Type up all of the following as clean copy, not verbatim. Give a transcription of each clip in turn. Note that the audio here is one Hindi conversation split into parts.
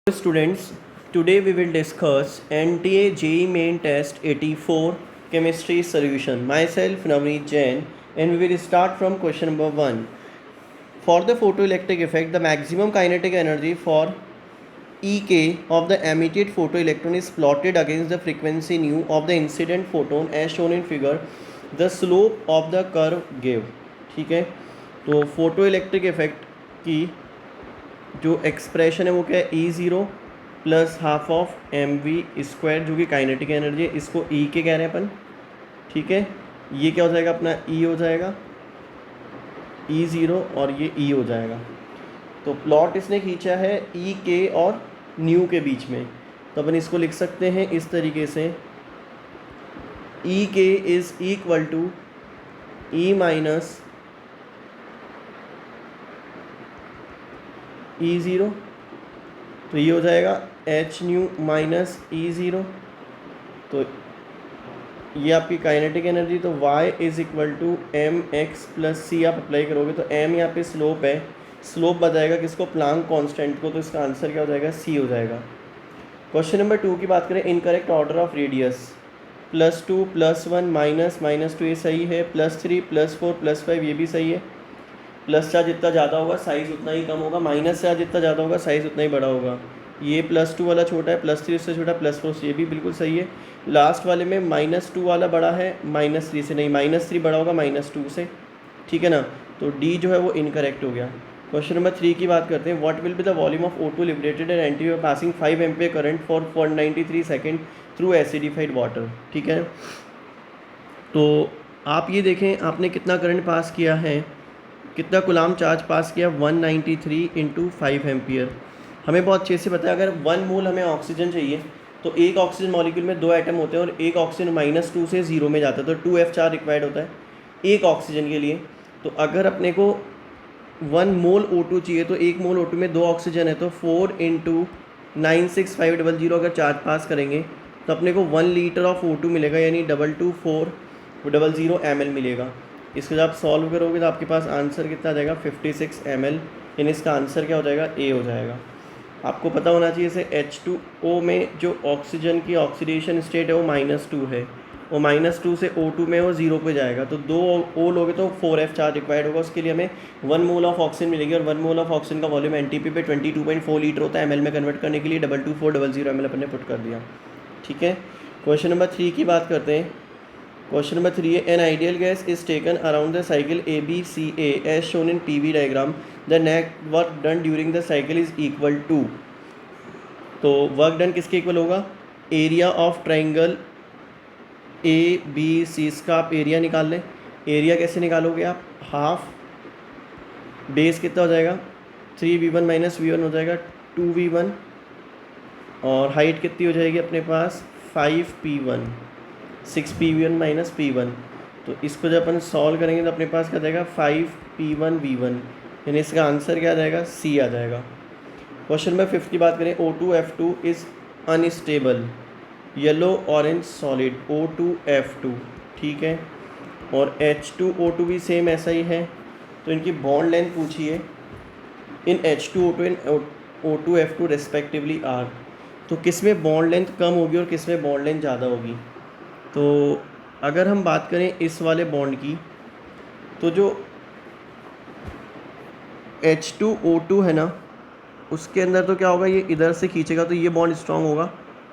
Students, today we will discuss NTA JEE Main Test 84 Chemistry Solution. Myself Navneet Jain, and we will start from question number 1. For the photoelectric effect, the maximum kinetic energy for Ek of the emitted photoelectron is plotted against the frequency nu of the incident photon as shown in figure. The slope of the curve give. ठीक है, तो फोटोइलेक्ट्रिक इफेक्ट की जो एक्सप्रेशन है वो क्या है, E0 plus half of mv² जो कि काइनेटिक एनर्जी है, इसको E के कह रहे हैं अपन. ठीक है, ये क्या हो जाएगा अपना E हो जाएगा, E0 और ये E हो जाएगा. तो प्लॉट इसने खींचा है E के और न्यू के बीच में, तो अपन इसको लिख सकते हैं इस तरीके से, E k is equal to E minus E0. तो ये हो जाएगा H न्यू माइनस E0. तो ये आपकी काइनेटिक एनर्जी, तो y is equal to mx plus c आप अप्लाई करोगे तो m यहाँ पे स्लोप है, स्लोप बताएगा किसको, प्लांक कांस्टेंट को, तो इसका आंसर क्या हो जाएगा, c हो जाएगा. क्वेश्चन नंबर 2 की बात करें, इनकरेक्ट ऑर्डर ऑफ रेडियस +2 +1 -2 ये सही है, +3 +4 +5 ये भी सही है. प्लस चार्ज जितना ज़्यादा होगा साइज़ उतना ही कम होगा, माइनस चार्ज जितना ज़्यादा होगा साइज़ उतना ही बड़ा होगा. ये +2 वाला छोटा है, +3 उससे छोटा, +4 ये भी बिल्कुल सही है. लास्ट वाले में -2 वाला बड़ा है, -3 से नहीं, -3 बड़ा होगा -2 से. ठीक है ना, तो डी जो है वो इनकरेक्ट हो गया. क्वेश्चन नंबर 3 की बात करते हैं, what will be the volume of O2 liberated and anti passing 5 ampere current for 493 second through acidified water. ठीक है, तो आप ये देखें आपने कितना करंट पास किया है, कितना कुलाम चार्ज पास किया, 193 इंटू 5 एम्पियर. हमें बहुत अच्छे से पता है अगर 1 मोल हमें ऑक्सीजन चाहिए तो एक ऑक्सीजन मॉलिक्यूल में 2 एटम होते हैं और एक ऑक्सीजन -2 से 0 में जाता है, तो 2F4 रिक्वायर्ड होता है एक ऑक्सीजन के लिए. तो अगर अपने को 1 मोल O2 चाहिए तो 1 मोल O2 में 2 ऑक्सीजन है, तो 4 इंटू 96500 अगर चार्ज पास करेंगे तो अपने को 1 लीटर ऑफ O2 मिलेगा, यानी 22400 ml मिलेगा. इसको जब आप सॉल्व करोगे तो आपके पास आंसर कितना आ जाएगा, 56 ml, यानी इसका आंसर क्या हो जाएगा, ए हो जाएगा. आपको पता होना चाहिए इसे H2O में जो ऑक्सीजन की ऑक्सीडेशन स्टेट है वो -2 है, वो -2 से O2 में वो 0 पे जाएगा, तो 2 O लोगे तो 4F चार्ज रिक्वायर्ड होगा. उसके लिए हमें 1 मोल ऑफ ऑक्सीजन मिलेगी और 1 मोल ऑफ ऑक्सीजन का वॉल्यूम NTP पे 22.4 लीटर होता है. ml में कन्वर्ट करने के लिए 22400 ml अपन ने पुट कर दिया. ठीक है, क्वेश्चन नंबर 3 की बात करते हैं. क्वेश्चन नंबर 3 है, an ideal gas is taken around the cycle ABCA as shown in PV diagram. The net work done during the cycle is equal to. तो वर्क डन किसके इक्वल होगा, एरिया ऑफ ट्राइंगल ABC, इसका आप एरिया निकाल लें. एरिया कैसे निकालोगे आप, हाफ बेस कितना हो जाएगा, 3V1 - V1 हो जाएगा 2V1, और हाइट कितनी हो जाएगी अपने पास 5P1, 6P1 - P1. तो इसको जब अपन सॉल्व करेंगे तो अपने पास क्या जाएगा 5P1V1, यानी इसका आंसर क्या आ जाएगा, C आ जाएगा. क्वेश्चन नंबर 5 की बात करें, O2F2 is unstable, yellow orange solid O2F2. ठीक है, और H2O2 भी सेम ऐसा ही है. तो इनकी बॉन्ड लेंथ पूछिए इन H2O2 and O2F2 respectively are. तो किस में बॉन्ड लेंथ कम होगी और किस में बॉन्ड लेंथ ज़्यादा होगी. तो अगर हम बात करें इस वाले बॉन्ड की, तो जो H2O2 है ना, उसके अंदर तो क्या होगा, ये इधर से खींचेगा तो ये बॉन्ड स्ट्रांग होगा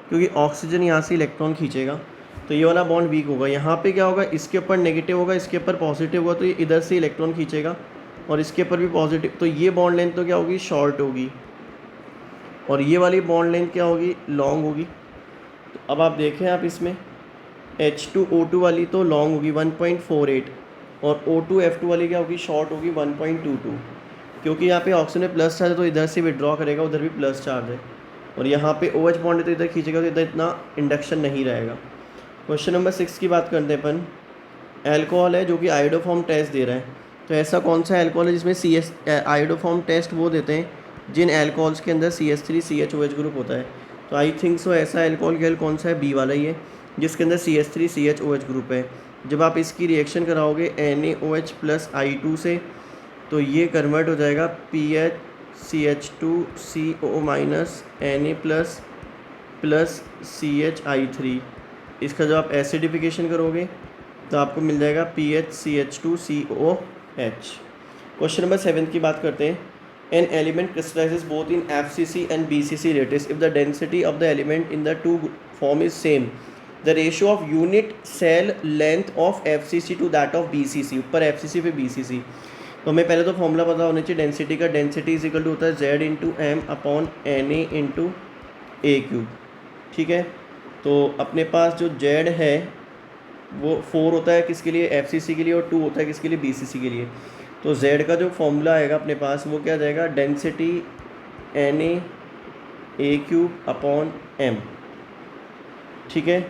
क्योंकि ऑक्सीजन यहाँ से इलेक्ट्रॉन खींचेगा, तो ये वाला बॉन्ड वीक होगा. यहाँ पे क्या होगा, इसके ऊपर नेगेटिव होगा, इसके ऊपर पॉजिटिव होगा, तो ये इधर से इलेक्ट्रॉन खींचेगा और इसके ऊपर भी पॉजिटिव, तो ये बॉन्ड लेंथ तो क्या होगी, शॉर्ट होगी, और ये वाली बॉन्ड लेंथ क्या होगी, लॉन्ग होगी. तो अब आप देखें, आप इसमें H2O2 वाली तो लॉन्ग होगी 1.48, और O2F2 वाली क्या होगी, शॉर्ट होगी 1.22, क्योंकि यहाँ पे ऑक्सीजन में प्लस चार्ज है तो इधर से विड्रॉ करेगा, उधर भी प्लस चार्ज है, और यहाँ पे OH बॉन्ड है तो इधर खींचेगा, तो इधर इतना इंडक्शन नहीं रहेगा. क्वेश्चन नंबर 6 की बात करते हैं अपन. एल्कोहल है जो कि आयोडोफॉर्म टेस्ट दे रहा है, तो ऐसा कौन सा एल्कोहल है जिसमें CS आयोडोफॉर्म टेस्ट वो देते हैं जिन एल्कोहल्स के अंदर CH3CHOH ग्रुप होता है. तो आई थिंक सो ऐसा एल्कोहल गैल कौन सा है, बी वाला ही है, जिसके अंदर CH3CHOH ग्रुप है. जब आप इसकी रिएक्शन कराओगे NaOH + I2 से, तो ये कन्वर्ट हो जाएगा CH2CO minus Na plus CHI3। इसका जब आप एसिडिफिकेशन करोगे तो आपको मिल जाएगा PHCH2COH। क्वेश्चन नंबर 7 की बात करते हैं। An element crystallizes both in FCC and BCC lattice if the density of the element in the two form is same, the ratio of unit cell length of FCC to that of BCC। ऊपर FCC पे BCC, तो हमें पहले तो फॉर्मूला पता होना चाहिए डेंसिटी का। डेंसिटी इज इक्वल टू होता है Z into M upon Na into A cube. ठीक है, तो अपने पास जो Z है वो 4 होता है किसके लिए, FCC के लिए, और 2 होता है किसके लिए, BCC के लिए। तो Z का जो फॉर्मूला आएगा अपने पास वो क्या जाएगा, डेंसिटी Na ए क्यूब अपॉन M। ठीक है,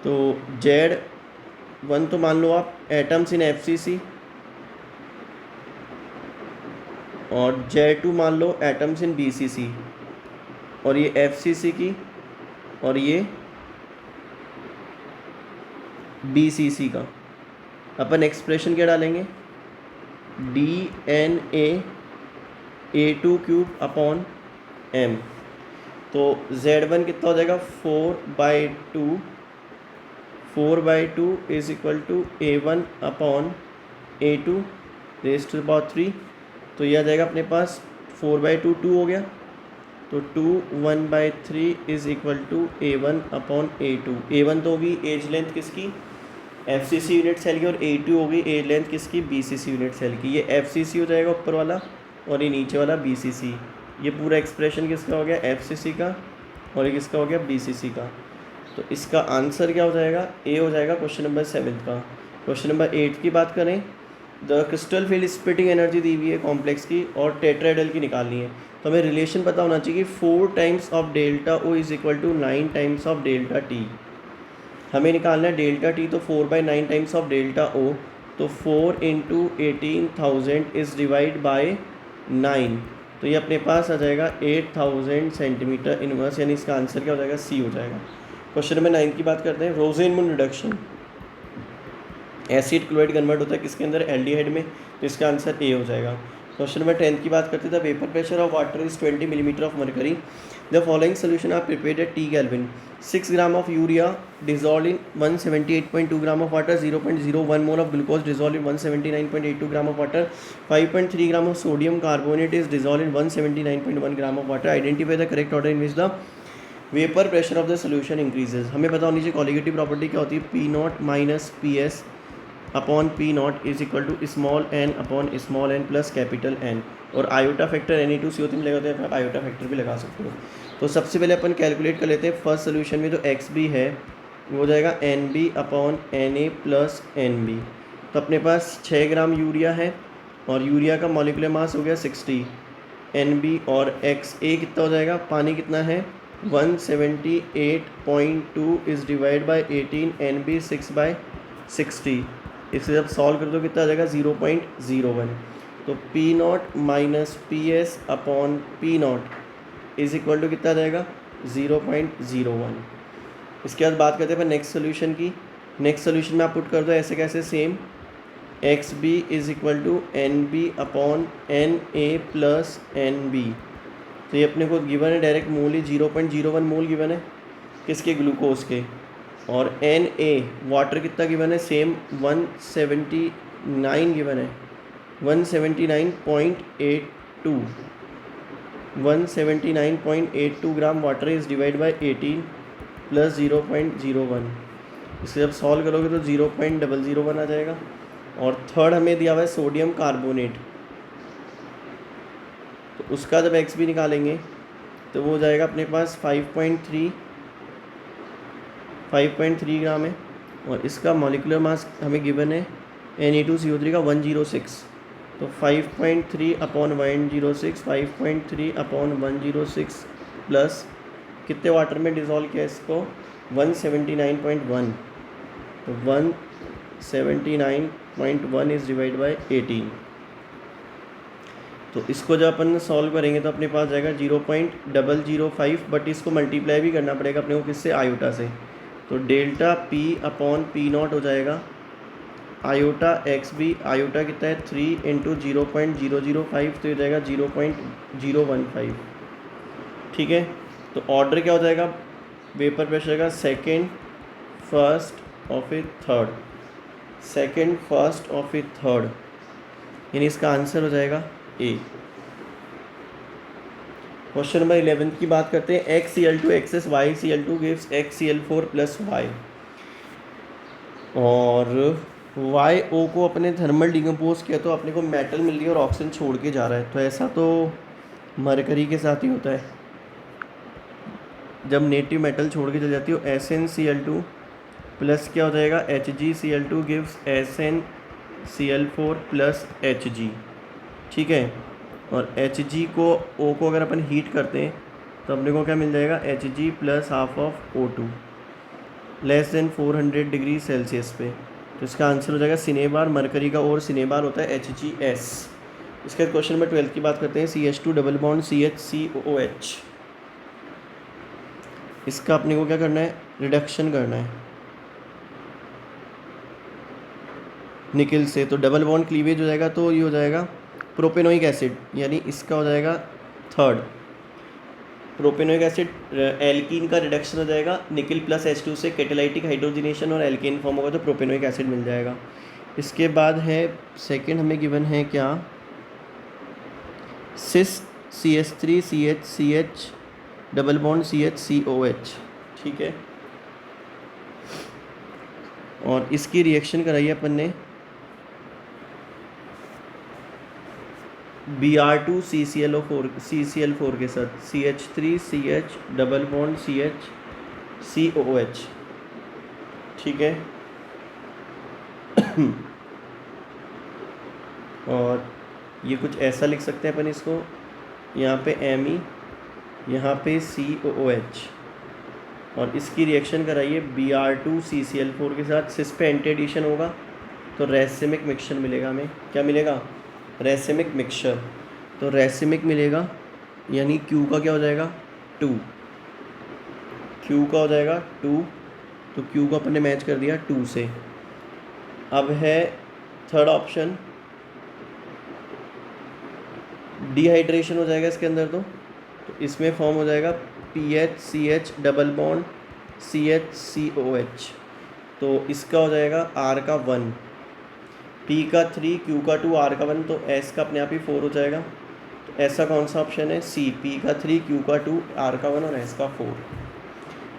तो Z1 तो मान लो आप एटम्स इन FCC, और Z2 मान लो एटम्स इन BCC, और ये FCC की और ये BCC का। अपन एक्सप्रेशन क्या डालेंगे, DNA A2 cube upon M। तो Z1 कितना हो जाएगा, 4/2 is equal to A1 upon A2 raise to the power 3। तो यह आ जाएगा अपने पास 4/2 2 हो गया, तो 2 1/3 is equal to A1 upon A2। A1 तो होगी एज लेंथ किसकी, FCC यूनिट सेल की, और A2 होगी एज लेंथ किसकी, BCC यूनिट सेल की। ये FCC हो जाएगा ऊपर वाला, और ये नीचे वाला BCC। ये पूरा एक्सप्रेशन किसका हो गया, FCC का, और ये किसका हो गया, BCC का। तो इसका आंसर क्या हो जाएगा, A हो जाएगा क्वेश्चन नंबर 7 का। क्वेश्चन नंबर 8 की बात करें, the crystal field splitting energy दी हुई है कॉम्प्लेक्स की, और टेट्राहेड्रल की निकालनी है। तो हमें रिलेशन पता होना चाहिए कि 4 times of delta O is equal to 9 times of delta T। हमें निकालना है डेल्टा T, तो 4/9 टाइम्स ऑफ डेल्टा O, तो 4 इंटू 18,000 इज़ डिवाइड बाय 9। तो ये अपने पास आ जाएगा 8000 सेंटीमीटर इनवर्स, यानी इसका आंसर क्या हो जाएगा, C हो जाएगा। क्वेश्चन नंबर 9 की बात करते हैं। रोसेनमून रिडक्शन, एसिड क्लोराइड कन्वर्ट होता है किसके अंदर, एल्डिहाइड में, तो इसका आंसर A हो जाएगा। क्वेश्चन नंबर 10 की बात करते हैं। The vapour pressure of water is 20 millimetre of mercury. The following solution are prepared at T Kelvin। 6 gram of urea dissolve in 178.2 gram of water, 0.01 mole of glucose dissolve in 179.82 gram of water, 5.3 gram of sodium carbonate is dissolve in 179.1 gram of water. Identify the correct order in which the vapour pressure of the solution increases. हमें पता होनी चाहिए कॉलिगेटिव प्रॉपर्टी क्या होती है, P0 minus PS upon P0 is equal to small n upon small n plus capital N, और आयोटा फैक्टर Na2CO3 में लगाते हैं, आयोटा फैक्टर भी लगा सकते हो। तो सबसे पहले अपन कैलकुलेट कर लेते हैं। फर्स्ट सोल्यूशन में जो XB है वो हो जाएगा NB upon Na plus NB। तो अपने पास 6 ग्राम यूरिया है, और यूरिया का मॉलिक्यूलर मास हो गया 60। NB और XA कितना हो जाएगा, पानी कितना है 178.2 इज़ डिवाइड बाई 18, NB 6/60। इसे जब सॉल्व कर दो कितना आ जाएगा 0.01। तो P0 minus PS upon P0 is equal to कितना आ जाएगा 0.01। इसके बाद बात करते हैं नेक्स्ट सोल्यूशन की। नेक्स्ट सोल्यूशन में आप पुट कर दो ऐसे कैसे, same XB is equal to NB upon Na plus NB। तो ये अपने को गिवन है डायरेक्ट मोल ही 0.01 मोल गिवन है किसके, ग्लूकोज के, और Na वाटर कितना गिवन है, सेम 179 गिवन है, 179.82 gram water is divide by 18 plus 0.01। इसे जब सॉल्व करोगे तो 0.001 आ जाएगा। और थर्ड हमें दिया हुआ है सोडियम कार्बोनेट, तो उसका जब XB निकालेंगे तो वो हो जाएगा अपने पास 5.3 ग्राम है, और इसका मॉलिक्यूलर मास हमें गिवन है Na2CO3 का 106। तो 5.3 अपॉन 106, 5.3 अपॉन 106 प्लस कितने वाटर में डिज़ोल्व किया इसको 179.1। तो 179.1 इज़ डिवाइड बाई 18। तो इसको जब अपन सॉल्व करेंगे तो अपने पास जाएगा 0.005, बट इसको मल्टीप्लाई भी करना पड़ेगा अपने को किससे, आयोटा से। तो डेल्टा P अपॉन P0 हो जाएगा आयोटा एक्स बी, आयोटा कितना है 3 इंटू 0.005, तो ये जाएगा 0.015। ठीक है, तो ऑर्डर क्या हो जाएगा वेपर प्रेशर का, सेकेंड फर्स्ट और फिर थर्ड, सेकेंड फर्स्ट और फिर थर्ड, यानी इसका आंसर हो जाएगा ए। क्वेश्चन नंबर 11 की बात करते हैं। XCl2 excess YCl2 gives XCl4 plus y, और YO को अपने थर्मल डिकम्पोज किया तो अपने को मेटल मिल रही है और ऑक्सीजन छोड़ के जा रहा है, तो ऐसा तो मरकरी के साथ ही होता है, जब नेटिव मेटल छोड़ के चल जाती है। SnCl2 प्लस क्या हो जाएगा HgCl2 gives SnCl4 plus Hg। ठीक है, और Hg को O को अगर अपन हीट करते हैं तो अपने को क्या मिल जाएगा Hg plus half of O2 less than 400 degree Celsius पे, तो इसका आंसर हो जाएगा सिनेबार। मरकरी का और सिनेबार होता है HgS। इसके बाद क्वेश्चन नंबर 12 की बात करते हैं। CH2 डबल बॉन्ड CH इसका अपने को क्या करना है, रिडक्शन करना है निकल से, तो डबल बॉन्ड क्लीवेज हो जाएगा, तो ये हो जाएगा प्रोपेनोइक एसिड, यानी इसका हो जाएगा थर्ड प्रोपेनोइक एसिड। एल्कीन का रिडक्शन हो जाएगा निकल प्लस H2 से, कैटालाइटिक हाइड्रोजनेशन और एल्केन फॉर्म होगा तो प्रोपेनोइक एसिड मिल जाएगा। इसके बाद है सेकंड हमें गिवन है क्या, सिस CH3 CH double bond CH ठीक है, और इसकी रिएक्शन कराई है अपन ने Br2 CCl4 के साथ, CH3 CH double bond CH ठीक है। और ये कुछ ऐसा लिख सकते हैं अपन इसको, यहाँ पे Me, यहाँ पे COOH, और इसकी रिएक्शन कराइए Br2 CCl4 के साथ, सिस पे एंटी एडिशन होगा तो रेसिमिक मिक्सचर मिलेगा हमें। क्या मिलेगा, रेसिमिक मिक्सचर, तो रेसिमिक मिलेगा, यानी Q का क्या हो जाएगा 2, Q का हो जाएगा 2, तो Q को अपन ने मैच कर दिया 2 से। अब है थर्ड ऑप्शन, डिहाइड्रेशन हो जाएगा इसके अंदर, तो इसमें फॉर्म हो जाएगा PHCH डबल बॉन्ड CHCOH, तो इसका हो जाएगा R का 1, P का 3, Q का 2, R का 1, तो S का अपने आप ही 4 हो जाएगा। तो ऐसा कौन सा ऑप्शन है, C, P का 3, Q का 2, R का 1 और S का 4।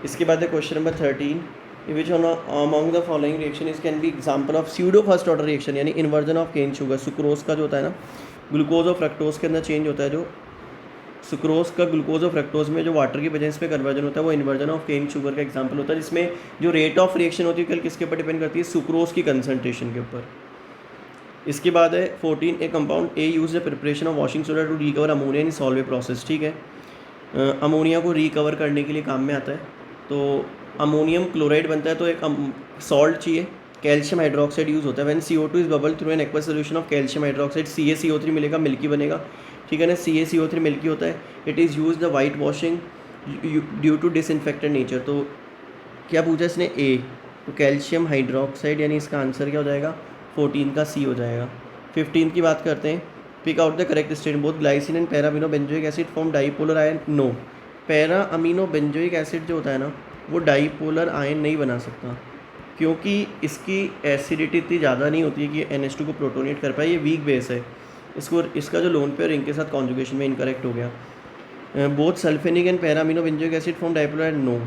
इसके बाद है question number 13, which among the following reaction is can be example of pseudo first order reaction, यानी inversion of cane sugar. Sucrose का जो होता है ना, ग्लूकोज और फ्रक्टोज के अंदर चेंज होता है, जो सुक्रोज का ग्लूकोज और फ्रक्टोज में जो वाटर की प्रेजेंस पे कन्वर्जन होता है वो इन्वर्जन ऑफ केन शुगर का एग्जांपल होता है, जिसमें जो रेट ऑफ रिएक्शन होती है कल किसके ऊपर डिपेंड करती है, सुक्रोज की कंसंट्रेशन के ऊपर। इसके बाद है 14, a compound a use the preparation of washing soda to recover ammonia in Solvay process. ठीक है, अमोनिया को रिकवर करने के लिए काम में आता है, तो अमोनियम क्लोराइड बनता है, तो एक सॉल्ट चाहिए, कैल्शियम हाइड्रोक्साइड यूज़ होता है। When CO2 is bubble through an aqueous solution of calcium hydroxide, CaCO3 मिलेगा, मिल्की बनेगा। ठीक है ना, CaCO3 मिल्की होता है। It is use the white washing due to disinfectant nature, तो क्या पूछा इसने ए, तो कैल्शियम हाइड्रोक्साइड, यानी इसका आंसर क्या हो जाएगा 14 का C हो जाएगा। 15 की बात करते हैं, pick out the correct statement, both glycine and para amino benzoic acid form dipolar ion. No, para amino benzoic acid जो होता है ना वो डाईपोलर आयन नहीं बना सकता, क्योंकि इसकी एसिडिटी इतनी ज़्यादा नहीं होती है कि NH2 को प्रोटोनेट कर पाए, ये वीक बेस है। इसका जो लोन पेयर रिंग के साथ कॉन्जुगेशन में इनकरेक्ट हो गया। Both sulphanilic and para amino benzoic acid form dipolar ion. No,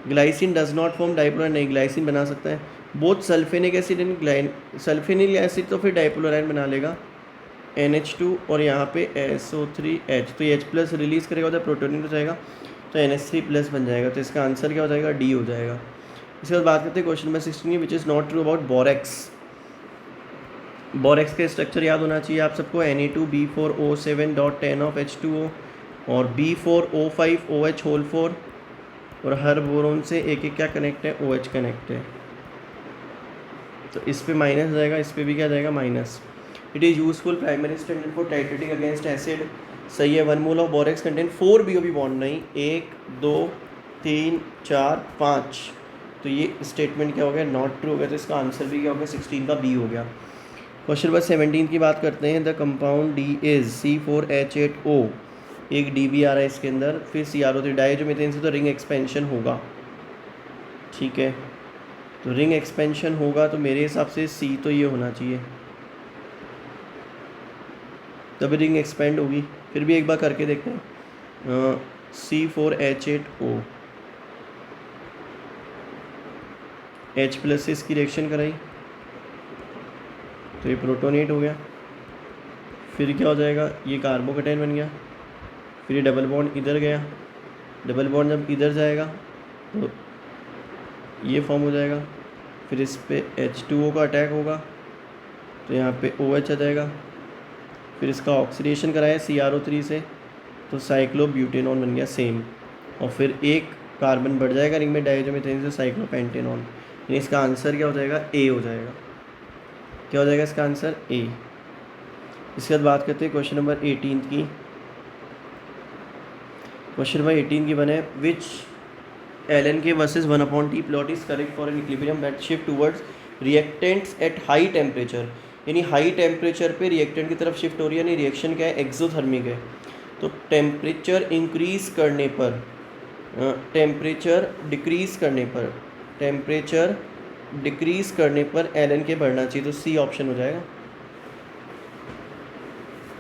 glycine does not form dipolar ion, नहीं, ग्लाइसिन बना सकता है। Both sulphanilic acid and sulphanilic acid तो फिर डाईपोलर आयन बना लेगा NH2 और यहाँ पे SO3H, तो H प्लस रिलीज़ करेगा तो प्रोटोनेट हो जाएगा, तो NH3+ बन जाएगा, तो इसका आंसर क्या हो जाएगा D हो जाएगा। इसके बाद बात करते हैं question number 16 which is not true about borax. Borax का स्ट्रक्चर याद होना चाहिए आप सबको, Na2B4O7.10 of H2O और B4O5OH4, और हर बोरोन से एक एक क्या कनेक्ट है, OH कनेक्ट है, तो इस पे माइनस हो जाएगा, इस पे भी क्या जाएगा minus. It is useful primary standard for titrating against acid, सही है। 1 mole of borax contain 4 BOB bond, नहीं 1 2 3 4 5 तो ये स्टेटमेंट क्या हो गया, नॉट ट्रू हो गया, तो इसका आंसर भी क्या हो गया, 16 का बी हो गया। क्वेश्चन नंबर 17 की बात करते हैं। The compound D is C4H8O, एक डी भी आ रहा है इसके अंदर, फिर CrO3 डाइजोमीथेन से तो रिंग एक्सपेंशन होगा, ठीक है। तो रिंग एक्सपेंशन होगा तो मेरे हिसाब से सी तो ये होना चाहिए, तभी रिंग एक्सपेंड होगी। फिर भी एक बार करके देखते हैं। C4H8O, H प्लस से इसकी रिएक्शन कराई तो ये प्रोटोनेट हो गया, फिर क्या हो जाएगा, ये कार्बोकेटाइन बन गया, फिर ये डबल बॉन्ड इधर गया, डबल बॉन्ड जब इधर जाएगा तो ये फॉर्म हो जाएगा, फिर इस पे H2O का अटैक होगा तो यहाँ पे OH आ जाएगा, फिर इसका ऑक्सीडेशन कराया CrO3 से तो साइक्लोब्यूटेनॉन बन गया सेम, और फिर एक कार्बन बढ़ जाएगा रिंग में डाइजोमीथेन से साइक्लोपेंटेनॉन, यानी इसका आंसर क्या हो जाएगा, ए हो जाएगा। क्या हो जाएगा इसका आंसर, ए। इसके बाद बात करते हैं क्वेश्चन नंबर 18 की। क्वेश्चन नंबर 18 की बने, विच ln versus 1/t plot is correct for an equilibrium that shift towards reactants at high temperature, यानी हाई टेम्परेचर पे रिएक्टेंट की तरफ शिफ्ट हो रही है, यानी रिएक्शन क्या है, एक्सोथर्मिक है। तो टेम्परेचर इंक्रीज करने पर, टेम्परेचर डिक्रीज करने पर, टेम्परेचर डिक्रीज करने पर ln के बढ़ना चाहिए, तो सी ऑप्शन हो जाएगा,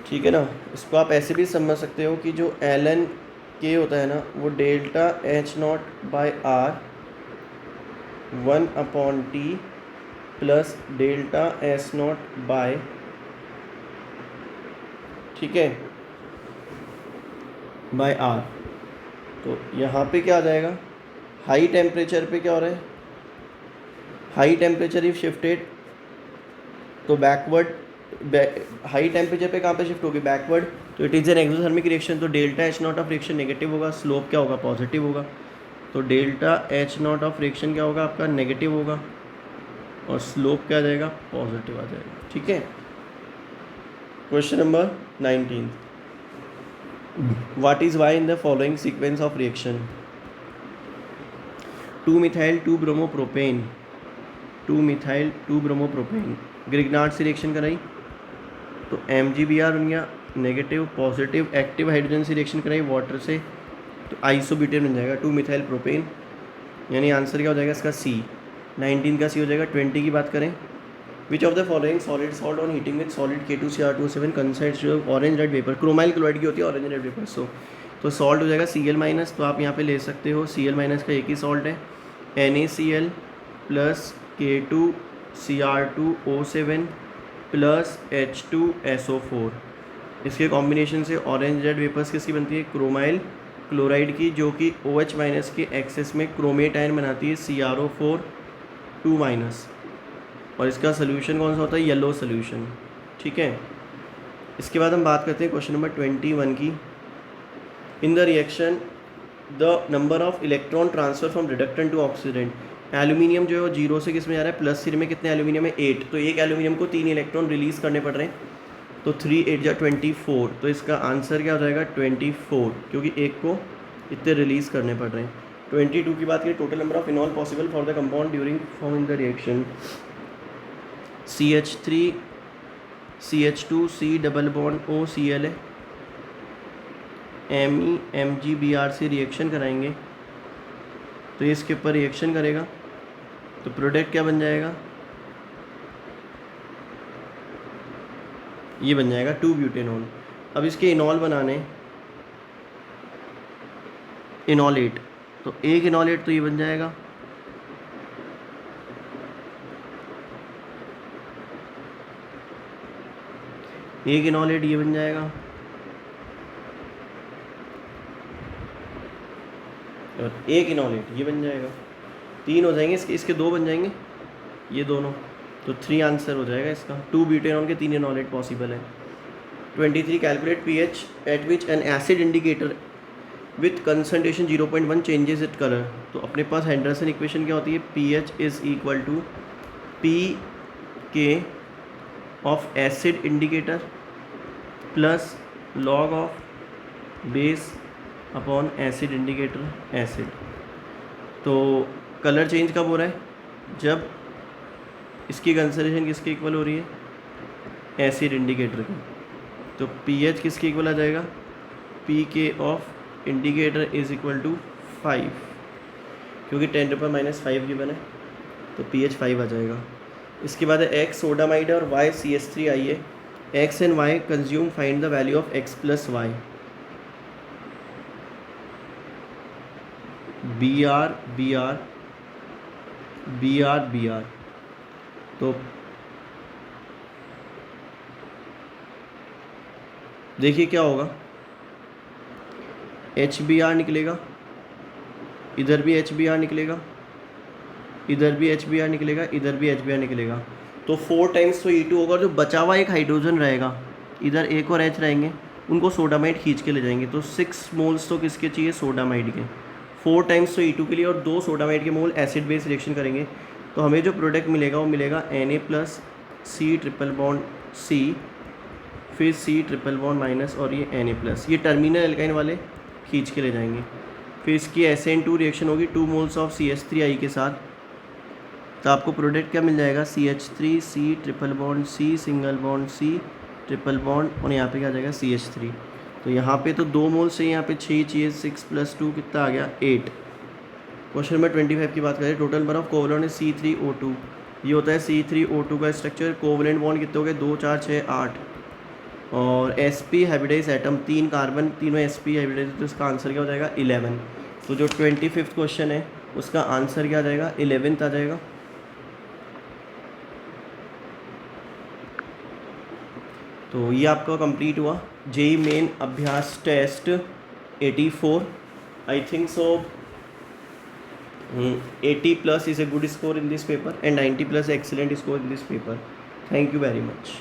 ठीक है ना। इसको आप ऐसे भी समझ सकते हो कि जो ln के होता है ना, वो delta H0/R 1/T plus delta S0/, ठीक है, बाय R। तो यहाँ पे क्या आ जाएगा, हाई टेम्परेचर पे क्या हो रहा है, हाई टेम्परेचर इफ शिफ्टेड तो बैकवर्ड, हाई टेम्परेचर पे कहाँ पे शिफ्ट होगी, बैकवर्ड, तो it is an exothermic reaction, तो delta H0 of reaction negative होगा, स्लोप क्या होगा, पॉजिटिव होगा, तो डेल्टा H0 ऑफ रिएक्शन क्या होगा आपका, नेगेटिव होगा, और स्लोप क्या आ जाएगा, पॉजिटिव आ जाएगा, ठीक है। Question number 19, what is Y in the following sequence of reaction, two methyl two bromopropane, two methyl two bromopropane, Grignard से रिएक्शन कराई तो MgBr बन गया नेगेटिव, पॉजिटिव एक्टिव हाइड्रोजन से रिएक्शन कराई वाटर से तो आइसोब्यूटेन बन जाएगा 2-मिथाइल प्रोपेन, यानी आंसर क्या हो जाएगा इसका सी। 19 का सी हो जाएगा। 20 की बात करें, which of the following solid salt on heating with solid K2Cr2O7 concedes orange red vapour, chromyl chloride की होती है ऑरेंज रेड वेपर, तो सॉल्ट हो जाएगा Cl-, तो आप यहाँ पे ले सकते हो Cl- का एक ही सॉल्ट है NaCl plus K2Cr2O7 plus H2SO4, इसके कॉम्बिनेशन से ऑरेंज रेड वेपर्स किसकी बनती है, क्रोमाइल क्लोराइड की, जो कि OH- के एक्सेस में क्रोमेट आयन बनाती है CrO4 2-, और इसका सोल्यूशन कौन सा होता है, येलो सोल्यूशन, ठीक है। इसके बाद हम बात करते हैं क्वेश्चन नंबर 21 की। In the reaction the number of electron transfer from reductant to oxidant, aluminium जो है वो 0 से किस में जा रहा है, प्लस 3 में, कितने एल्यूमिनियम है 8, तो एक एल्यूमिनियम को 3 इलेक्ट्रॉन रिलीज़ करने पड़ रहे हैं, तो 3 × 8 = 24, तो इसका आंसर क्या हो जाएगा 24, क्योंकि एक को इतने रिलीज़ करने पड़ रहे हैं। 22 की बात करें, total number of इनॉल possible for the compound during forming the reaction, CH3 CH2 C double bond OCl है, Me MgBr से रिएक्शन कराएंगे तो ये इसके ऊपर रिएक्शन करेगा तो प्रोडक्ट क्या बन जाएगा, ये बन जाएगा 2-ब्यूटेनॉल। अब इसके इनॉल बनाने, इनॉलेट, तो एक इनॉलेट तो ये बन जाएगा, एक इनॉलेट ये बन जाएगा, और एक इनॉलेट ये बन जाएगा, 3 हो जाएंगे इसके, इसके 2 बन जाएंगे ये दोनों, तो 3 आंसर हो जाएगा इसका। 2-ब्यूटेनॉल के 3 इनॉलेट पॉसिबल है। 23, calculate pH eight which N acid indicator with concentration 0.1 changes it colour, तो अपने पास हेंडरसन इक्वेशन क्या होती है, pH = pK of acid indicator plus log of base upon acid indicator acid. तो कलर चेंज कब हो रहा है, जब इसकी कंसंट्रेशन किसके इक्वल हो रही है, एसिड इंडिकेटर की। तो पीएच किसके इक्वल आ जाएगा, P K of indicator is equal to 5, क्योंकि 10⁻⁻5 गिवन है, तो पीएच 5 आ जाएगा। इसके बाद है एक्स सोडामाइड है और वाई CH3 आई है। X and Y consume, find the value of X plus Y. BR BR BR BR, तो देखिए क्या होगा, HBr निकलेगा, इधर भी HBr निकलेगा, इधर भी HBr निकलेगा, इधर भी HBr निकलेगा। तो 4 टाइम्स तो E2 होगा, और जो बचा हुआ एक हाइड्रोजन रहेगा, इधर एक और H रहेंगे, उनको सोडामाइड खींच के ले जाएंगे। तो 6 मोल्स तो किसके चाहिए, सोडामाइड के। 4 टाइम्स तो E2 के लिए, और 2 सोडामाइड के मोल एसिड बेस रिएक्शन करेंगे। तो हमें जो प्रोडक्ट मिलेगा वो मिलेगा Na+C ट्रिपल बॉन्ड C, फिर C ट्रिपल बॉन्ड माइनस, और ये Na+, ये टर्मिनल एल्काइन वाले खींच के ले जाएंगे। फिर इसकी SN2 रिएक्शन होगी 2 मोल्स ऑफ CH3I के साथ, तो आपको प्रोडक्ट क्या मिल जाएगा, CH3 C triple bond C single bond C triple bond, और यहाँ पे क्या आ जाएगा CH3। तो यहाँ पे तो 2 मोल्स चाहिए, यहाँ पे 6 चाहिए, 6 + 2 कितना आ गया, 8। क्वेश्चन नंबर 25 की बात करें, टोटल नंबर ऑफ कोवलेंट है C3O2। ये होता है C3O2 का स्ट्रक्चर। कोवलेंट बॉन्ड कितने हो गए, 2 4 6 8, और sp हाइब्रिडाइज एटम 3 कार्बन, तीनों sp हाइब्रिडाइज, तो इसका आंसर क्या हो जाएगा, 11। तो जो 25th क्वेश्चन है उसका आंसर क्या आ जाएगा, 11th आ जाएगा। तो ये आपका कंप्लीट हुआ JEE Main Abhyas test 84। I think so 80+ is a good score in this paper and 90+ excellent score in this paper. Thank you very much.